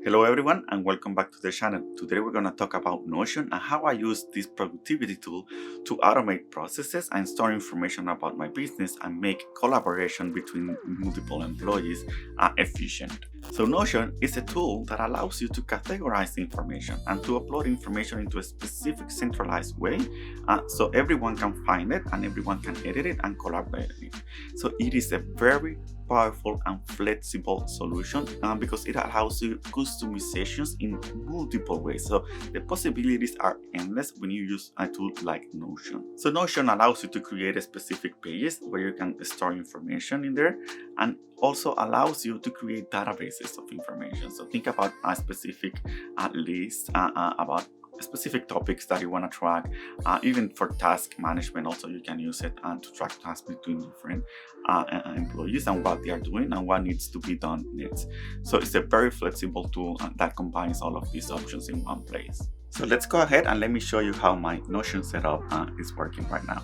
Hello everyone and welcome back to the channel. Today we're going to talk about Notion and how I use this productivity tool to automate processes and store information about my business and make collaboration between multiple employees efficient. So Notion is a tool that allows you to categorize information and to upload information into a specific centralized way so everyone can find it and everyone can edit it and collaborate on it. So it is a very powerful and flexible solution because it allows you customizations in multiple ways. So the possibilities are endless when you use a tool like Notion. So Notion allows you to create a specific pages where you can store information in there, and also allows you to create databases of information. So think about a specific list about specific topics that you want to track, even for task management. Also you can use it to track tasks between different employees and what they are doing and what needs to be done next. So it's a very flexible tool that combines all of these options in one place. So let's go ahead and let me show you how my Notion setup is working right now.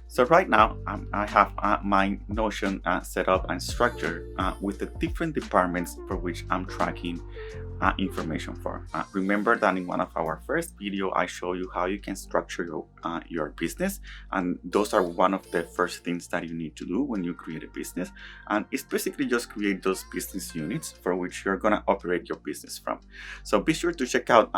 So right now, I have my Notion set up and structured with the different departments for which I'm tracking information for. Remember that in one of our first video, I show you how you can structure your business, and those are one of the first things that you need to do when you create a business. And it's basically just create those business units for which you're gonna operate your business from. So be sure to check out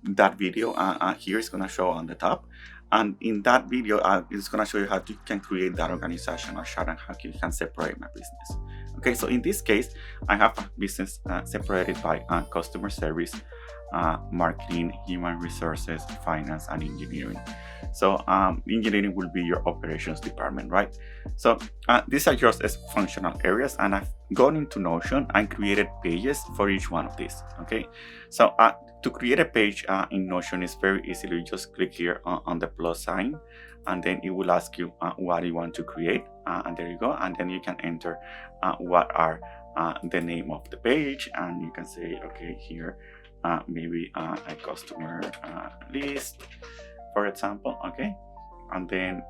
that video. Here is gonna show on the top. And in that video, it's going to show you how you can create that organizational chart and how you can separate my business. Okay, so in this case, I have a business separated by customer service, marketing, human resources, finance, and engineering. So engineering will be your operations department, right? So these are just as functional areas, and I've gone into Notion and created pages for each one of these. Okay, so to create a page in Notion is very easy. You just click here on the plus sign, and then it will ask you what you want to create, and there you go. And then you can enter what are the name of the page, and you can say, okay, here maybe a customer list, for example. Okay, and then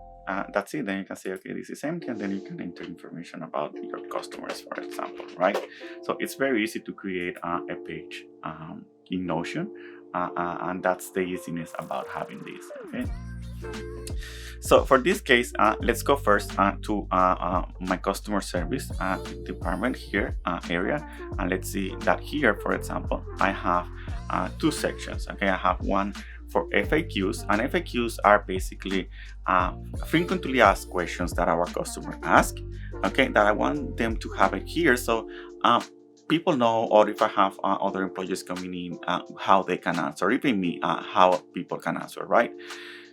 that's it. Then you can say, okay, this is empty, and then you can enter information about your customers, for example, right? So it's very easy to create a page in Notion, and that's the easiness about having this. Okay, so for this case, let's go first to my customer service department here area, and let's see that here, for example, I have two sections. Okay, I have one for FAQs, and FAQs are basically frequently asked questions that our customer ask, okay, that I want them to have it here, so people know, or if I have other employees coming in, how they can answer, even me, how people can answer, right?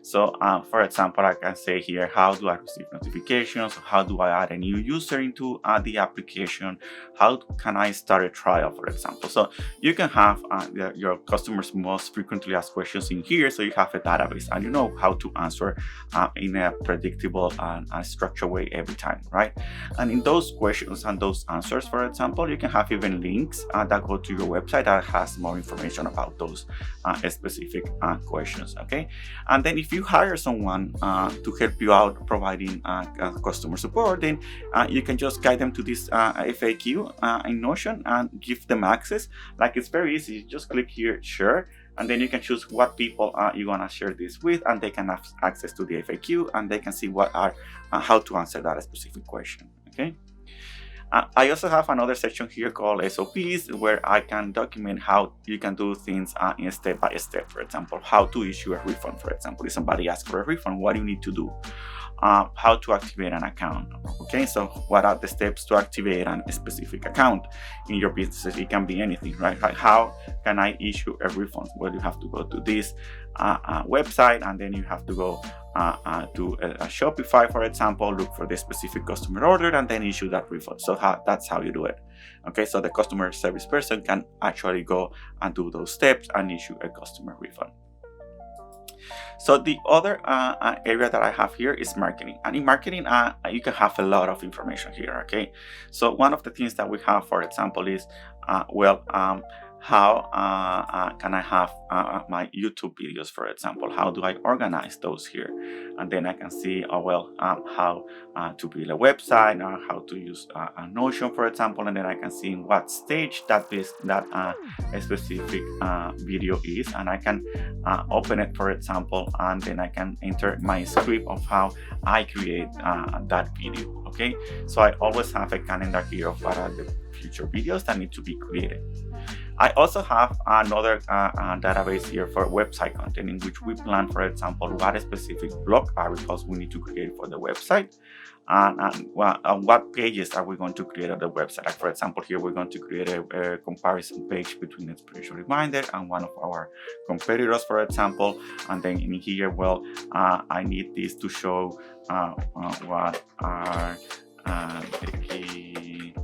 So for example, I can say here, how do I receive notifications? How do I add a new user into the application? How can I start a trial, for example? So you can have your customers' most frequently asked questions in here, so you have a database and you know how to answer in a predictable and structured way every time, right? And in those questions and those answers, for example, you can have even links that go to your website that has more information about those specific questions, okay? And then if you hire someone to help you out providing customer support, then you can just guide them to this FAQ in Notion and give them access. Like, it's very easy. You just click here, share, and then you can choose what people you want to share this with, and they can have access to the FAQ, and they can see what are how to answer that specific question. Okay. I also have another section here called SOPs, where I can document how you can do things in step by step. For example, how to issue a refund. For example, if somebody asks for a refund, what do you need to do? How to activate an account. Okay, so what are the steps to activate a specific account in your business? It can be anything, right? Like, how can I issue a refund? Well, you have to go to this website, and then you have to go to a Shopify, for example, look for the specific customer order, and then issue that refund. So that's how you do it. Okay, so the customer service person can actually go and do those steps and issue a customer refund. So the other area that I have here is marketing, and in marketing you can have a lot of information here. Okay, so one of the things that we have, for example, is how can I have my YouTube videos, for example? How do I organize those here? And then I can see, how to build a website, or how to use a Notion, for example, and then I can see in what stage that a specific video is, and I can open it, for example, and then I can enter my script of how I create that video. Okay, so I always have a calendar here of what are the future videos that need to be created. I also have another database here for website content, in which we plan, for example, what specific blog articles we need to create for the website, and what pages are we going to create on the website. Like, for example, here we're going to create a comparison page between Inspiration Reminder and one of our competitors, for example. And then in here, I need this to show what are the key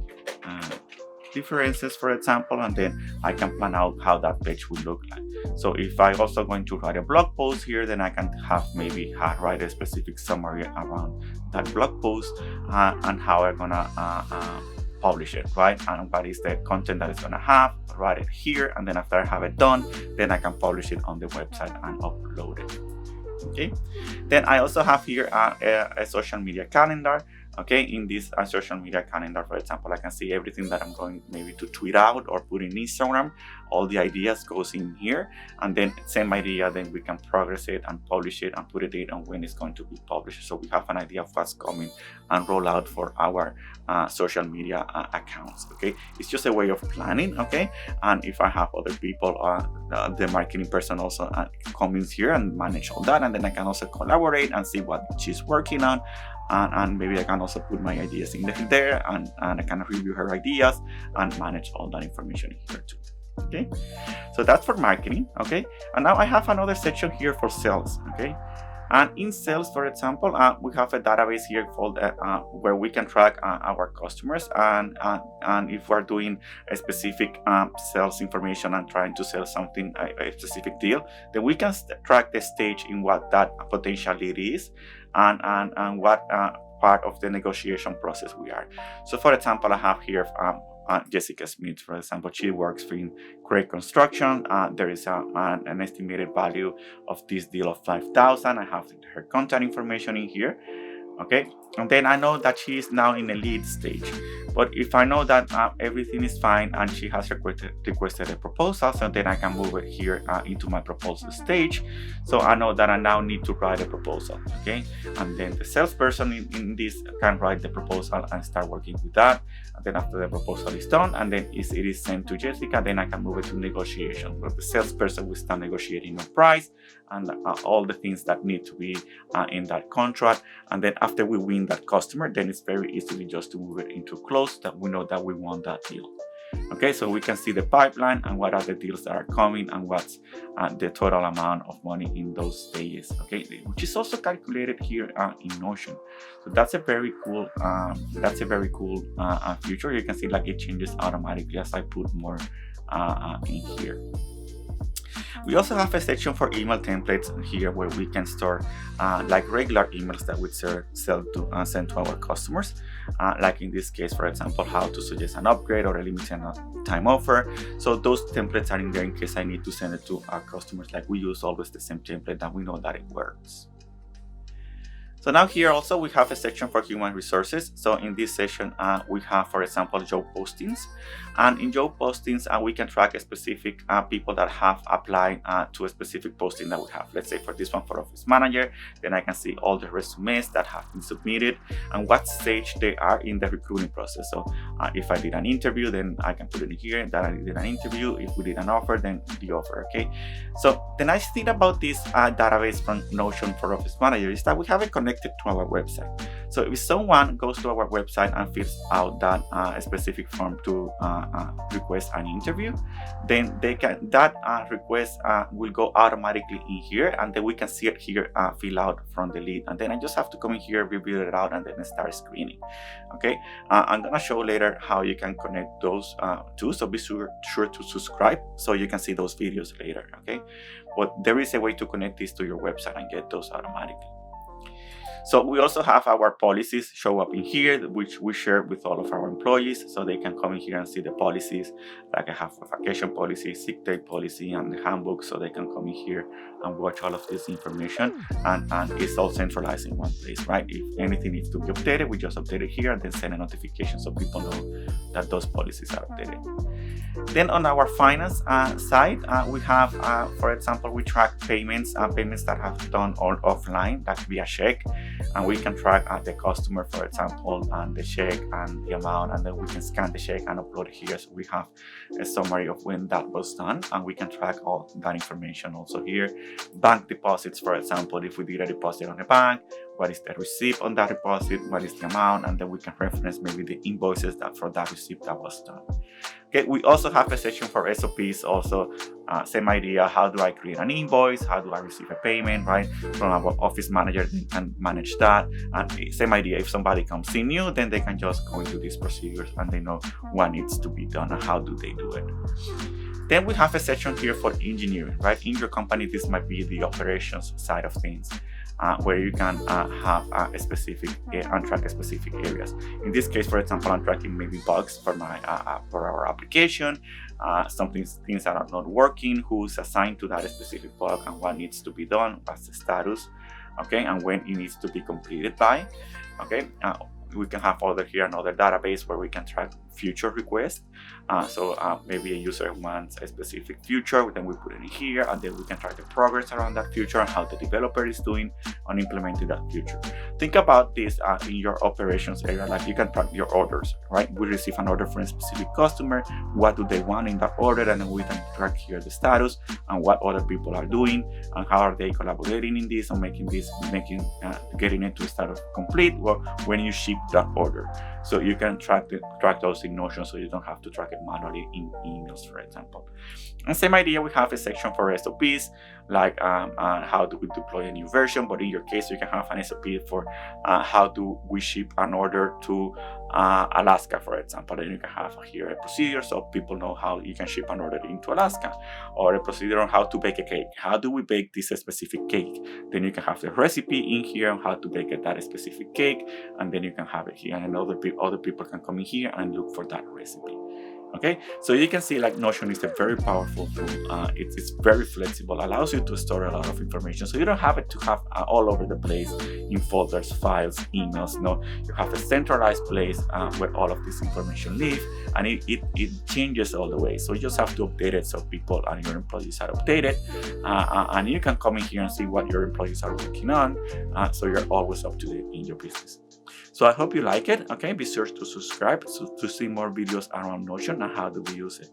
differences, for example, and then I can plan out how that page will look like. So if I'm also going to write a blog post here, then I can maybe write a specific summary around that blog post and how I'm gonna publish it, right? And what is the content that it's gonna have, write it here, and then after I have it done, then I can publish it on the website and upload it. Okay, then I also have here a social media calendar. Okay, in this social media calendar, for example, I can see everything that I'm going maybe to tweet out or put in Instagram. All the ideas goes in here, and then same idea, then we can progress it and publish it and put a date on when it's going to be published, so we have an idea of what's coming and roll out for our social media accounts. Okay, it's just a way of planning. Okay, and if I have other people, the marketing person also comes here and manage all that, and then I can also collaborate and see what she's working on. And maybe I can also put my ideas in there, and I can review her ideas and manage all that information in here too. Okay, so that's for marketing. Okay, and now I have another section here for sales. Okay, and in sales, for example, we have a database here called where we can track our customers, and if we're doing a specific sales information and trying to sell something, a specific deal, then we can track the stage in what that potential lead is, and what part of the negotiation process we are. So, for example, I have here Jessica Smith, for example. She works in Craig Construction. There is an estimated value of this deal of $5,000. I have her contact information in here. Okay, and then I know that she is now in a lead stage. But if I know that everything is fine and she has requested a proposal, so then I can move it here into my proposal stage. So I know that I now need to write a proposal. Okay, and then the salesperson in this can write the proposal and start working with that. And then after the proposal is done, and then it is sent to Jessica, then I can move it to negotiation, where the salesperson will start negotiating on price and all the things that need to be in that contract. And then after we win that customer, then it's very easily just to move it into close, that we know that we won that deal. Okay, so we can see the pipeline and what are the deals that are coming and what's the total amount of money in those stages. Okay, which is also calculated here in Notion. So that's a very cool feature. You can see like it changes automatically as I put more in here. We also have a section for email templates here, where we can store like regular emails that we send to our customers. Like in this case, for example, how to suggest an upgrade or a limited time offer. So those templates are in there in case I need to send it to our customers. Like, we use always the same template that we know that it works. So now here also we have a section for human resources. So in this section, we have, for example, job postings. And in job postings, we can track a specific people that have applied to a specific posting that we have. Let's say for this one, for office manager, then I can see all the resumes that have been submitted and what stage they are in the recruiting process. So if I did an interview, then I can put it in here that I did an interview. If we did an offer, then the offer. Okay. So the nice thing about this database from Notion for office manager is that we have it connected to our website. So if someone goes to our website and fills out that specific form to request an interview, then that request will go automatically in here, and then we can see it here fill out from the lead, and then I just have to come in here, review it out, and then start screening. Okay, I'm gonna show later how you can connect those two, so be sure to subscribe so you can see those videos later. Okay, but there is a way to connect this to your website and get those automatically. So we also have our policies show up in here, which we share with all of our employees, so they can come in here and see the policies. Like I have a vacation policy, sick day policy, and the handbook, so they can come in here and watch all of this information. And it's all centralized in one place, right? If anything needs to be updated, we just update it here and then send a notification so people know that those policies are updated. Then on our finance side, we have, for example, we track payments that have done all offline, that via check, and we can track the customer, for example, and the check and the amount, and then we can scan the check and upload it here, so we have a summary of when that was done, and we can track all that information also here. Bank deposits, for example, if we did a deposit on a bank, what is the receipt on that deposit, what is the amount, and then we can reference maybe the invoices that for that receipt that was done. Okay, we also have a section for SOPs, also same idea. How do I create an invoice? How do I receive a payment, right? From our office manager, they can manage that. And same idea, if somebody comes in new, then they can just go into these procedures and they know what needs to be done and how do they do it. Then we have a section here for engineering, right? In your company, this might be the operations side of things, where you can have a specific and track specific areas. In this case, for example, I'm tracking maybe bugs for our application, things that are not working, who's assigned to that specific bug, and what needs to be done, what's the status, okay, and when it needs to be completed by, okay. We can have another database where we can track future requests. So maybe a user wants a specific feature, then we put it in here, and then we can track the progress around that feature and how the developer is doing on implementing that feature. Think about this in your operations area, like you can track your orders, right? We receive an order from a specific customer, what do they want in that order, and then we can track here the status and what other people are doing and how are they collaborating in this and getting it to start of complete, or when you ship that order. So you can track those in Notion, so you don't have to track it manually in emails, for example. And same idea, we have a section for SOPs, like how do we deploy a new version, but in your case, you can have an SOP for how do we ship an order to Alaska, for example. Then you can have here a procedure so people know how you can ship an order into Alaska, or a procedure on how to bake a cake. How do we bake this specific cake? Then you can have the recipe in here on how to bake that specific cake, and then you can have it here, and other people can come in here and look for that recipe. Okay, so you can see like Notion is a very powerful tool. It's very flexible, allows you to store a lot of information, so you don't have it to have all over the place in folders, files, emails. No, you have a centralized place where all of this information live, and it changes all the way. So you just have to update it so people and your employees are updated, and you can come in here and see what your employees are working on, so you're always up to date in your business. So I hope you like it. Okay, be sure to subscribe to see more videos around Notion and how do we use it.